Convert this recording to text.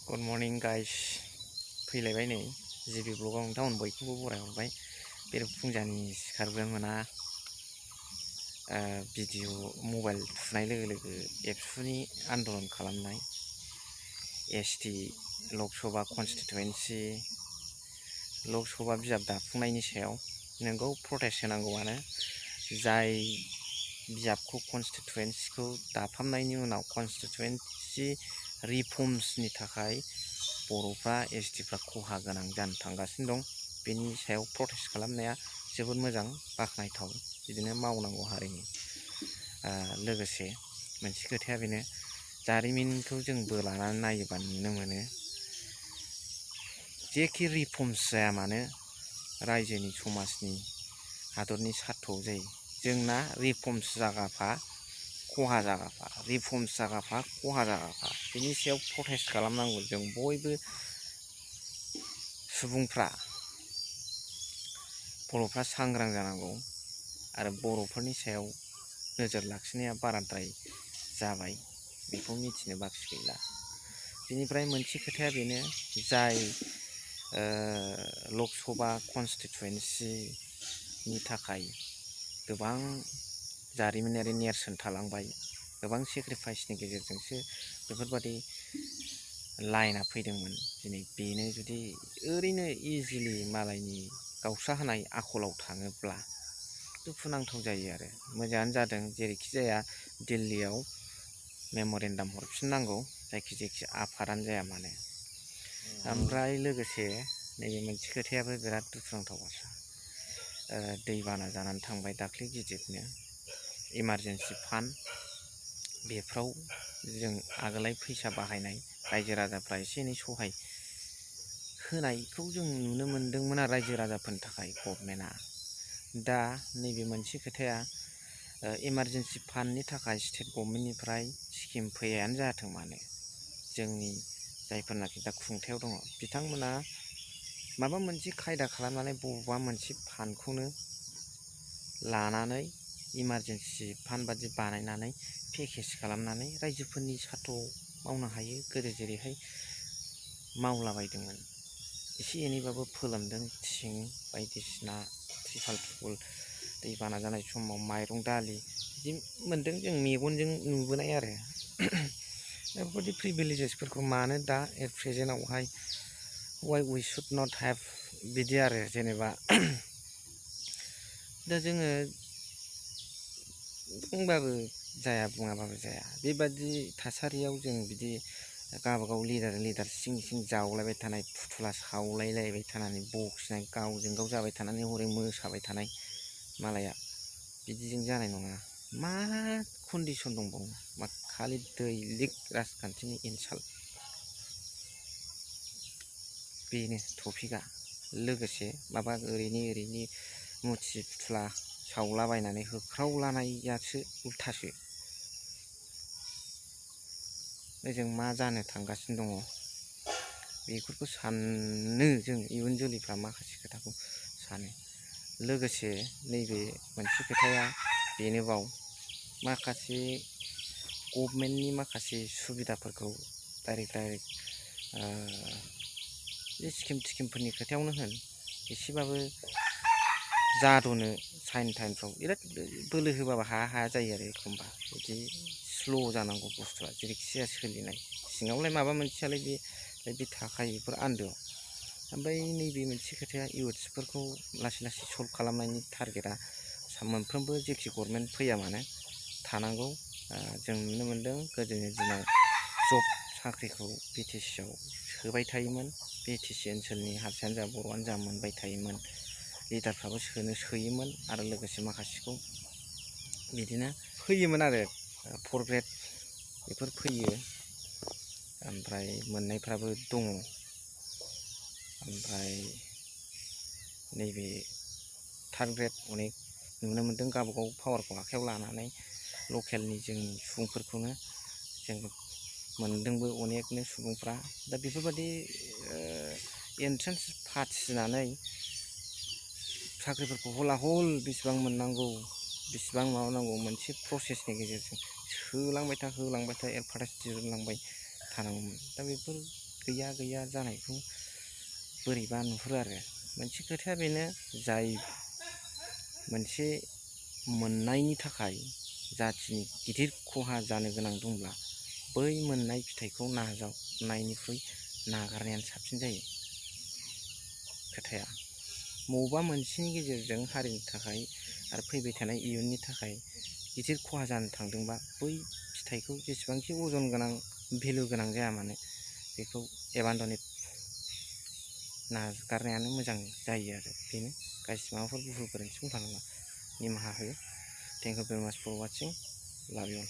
Good morning guys फैलायबाय नै जिबि ब्लगाव नोंथांमोन बयखौबो बरायहरबाय बेरेफुंजानि सिखारग्रो मोना भिडिअ मबाइल थुनाय लोगो लोगो एबसुनि आन्दलन खालामनाय एसटि लकसभा कनस्टिटुवेन्सि लकसभा बिजाब दाफुंनायनि सायाव नोंगौ प्रटेस्ट होनांगौआनो जाय बिजाबखौ कनस्टिटुवेन्सिखौ दाफामनायनि उनाव कनस्टिटुवेन्सि रिफर्मसनि थाखाय बर'फ्रा एसटिफ्रा खहा गोनां जानो थांगासिनो दं बेनि सायाव प्रटेस्ट खालामनाया जोबोद मोजां बाख्नायथाव बिदिनो मावनांगौ हारिनि लोगोसे मोनसे खोथाया बेनो जारिमिनखौ जों बोलानानै नायोबा नुनो मोनो जेखि रिफर्मस जाया मानो रायजोनि समाजनि हादरनि सार्थआव जायो जोंना रिफर्मस जागाफा खहा जागाफा रिफर्मस जागाफा खहा जागाफा बिनि सायाव प्रटेस्ट खालामनांगौ जों बयबो सुबुंफ्रा बर'फ्रा सांग्रां जानांगौ आरो बर'फोरनि सायाव नोजोर लाखिनाया बाराद्राय जाबाय बेखौ मिथिनो बाखि गैला बिनिफ्राय मोनसे खोथाया बेनो जाय लकसभा कनस्टिटुवेन्सिनि थाखाय गोबां जारिमिनारि नेरसोन थालांबाय गोबां सेक्रिफाइसनि गेजेरजोंसो बेफोरबादि लाइना फैदोंमोन दिनै बेनो जुदि ओरैनो इजिलि मालायनि गावस्रा होनाय आखलाव थाङोब्ला दुखुनांथाव जायो आरो मोजाङानो जादों जेरैखि जाया दिल्लीयाव मेम'रेन्डाम हरफिननांगौ जायखि आफादानो जाया मानो ओमफ्राय लोगोसे नैबे मोनसे खोथायाबो बिराद दुखुनांथाव बाथ्रा दैबाना जानानै थांबाय दाख्लै गिदिरनो इमारजेन्सि फान्ड बेफ्राव जों आगोलहाय फैसा बाहायनाय रायजो राजाफ्रा एसे एनै सहाय होनायखौ जों नुनो मोन्दोंमोन आरो रायजो राजाफोरनि थाखाय गभर्नमेन्टआ दा नैबे मोनसे खोथाया इमारजेन्सि फान्डनि थाखाय स्टेट गभर्नमेन्टनिफ्राय स्किम फैयानो जाथों मानो जोंनि जायफोरनाखि दा खुंथायाव दङ बिथांमोना माबा मोनसे खायदा खालामनानै बबेबा मोनसे फान्डखौनो लानानै इमारजेन्सि फान्ड बादि बानायनानै पेकेज खालामनानै रायजोफोरनि सार्थआव मावनो हायो गोदो जेरैहाय मावलाबायदोंमोन एसे एनैबाबो फोलोमदों थिं बायदिसिना त्रिपाल टुपुल दैबाना जानाय समाव माइरं दालि बिदि मोन्दों जों मेगनजों नुबोनाय आरो बेफोरबायदि प्रिभिलेजेसफोरखौ मानो दा एट प्रेजेन्टआवहाय why we should not have बिदि आरो जेनेबा दा जोङो बुंबाबो जाया बुङाबाबो जाया बेबादि थासारियाव जों बिदि गावबागाव लिडार सिं सिं जावलायबाय थानाय फुथुला सावलायलायबाय थानानै बखिनाय गावजों गाव जाबाय थानानै हरै मोसाबाय थानाय मालाया बिदिजों जानाय नङा मा कन्डिसन दंबावो मा खालि दैलिग राजखान्थिनि इनसाल्ट बेनो टपिकआ लोगोसे माबा ओरैनि मुथि फुथुला सावलाबायनानै होख्रावलानायासो उल्थासो जों मा जानो थांगासिनो दङ बेफोरखौ सानो जों इयुन जोलैफ्रा माखासे खोथाखौ सानो लोगोसे नैबे मोनसे खोथाया बेनोबाव माखासे गभर्नमेन्टनि माखासे सुबिदाफोरखौ डाइरेक्ट बे स्किमफोरनि खोथायावनो होन एसेबाबो जाद'नो साइन टाइमफ्राव बिराद बोलो होबाबो हाया जायो आरो एखमबा बिदि स्ल' जानांगौ बुस्थुआ जेरैखि जाया सोलिनाय सिङावलाय माबा मोनसेयालाय बे थाखायो बेफोर आन्दोआव ओमफ्राय नैबे मोनसे खोथाया इयुथ्सफोरखौ लासै लासै सल्भ खालामनायनि टारगेटआ मोनफ्रोमबो जेखि गभर्नमेन्ट फैया मानो थानांगौ जों नुनो मोन्दों गोदोनि दिनाव जब साख्रिखौ बिटिसिआव सोबाय थायोमोन बिटिसि ओनसोलनि हारसायानो जा बर'आनो जा मोनबाय थायोमोन लिडारफ्राबो सोयोमोन आरो लोगोसे माखासेखौ बिदिनो फैयोमोन आरो 4 ग्रेड बेफोर फैयो ओमफ्राय मोननायफ्राबो दङ ओमफ्राय नैबे 3 ग्रेड अनेक नुनो मोन्दों गावबागाव पावारखौ आखायाव लानानै लकेलनि जोंनि सुबुंफोरखौनो जों मोनदोंबो अनेकनो सुबुंफ्रा दा बेफोरबादि एन्ट्रेन्स फाथिनानै साख्रिफोरखौ हला हल बेसेबां मोननांगौ बेसेबां माबानांगौ मोनसे प्रसेसनि गेजेरजों होलांबाय था एडभार्टाइज दिरुनलांबाय थानांगौमोन दा बेफोर गैया गैया जानायखौ बोरैबा नुहुरो आरो। मोनसे खोथाया बेनो, जाय मोनसे मोननायनि थाखाय जाखिनि गिदिर खहा जानो गोनां दंब्ला बै मोननाय फिथाइखौ नाजावनायनिख्रुइ नागारनायानो साबसिन जायो। खोथाया बबेबा मोनसेनि गेजेरजों हारिनि थाखाय आरो फैबाय थानाय इयुननि थाखाय गिदिर खहा जानो थांदोंबा बै फिथाइखौ जेसेबांखि अजन गोनां भेलु गोनां जाया मानो बेखौ एबान्डनेट नागारनायानो मोजां जायो आरो। बेनो गाज्रि माबाफोर भुल गोरोन्थि बुंफ्लांदोंबा निमाहा हो। थेंक इउ भेरि माच फर वाचिं, लाभ इउ अल।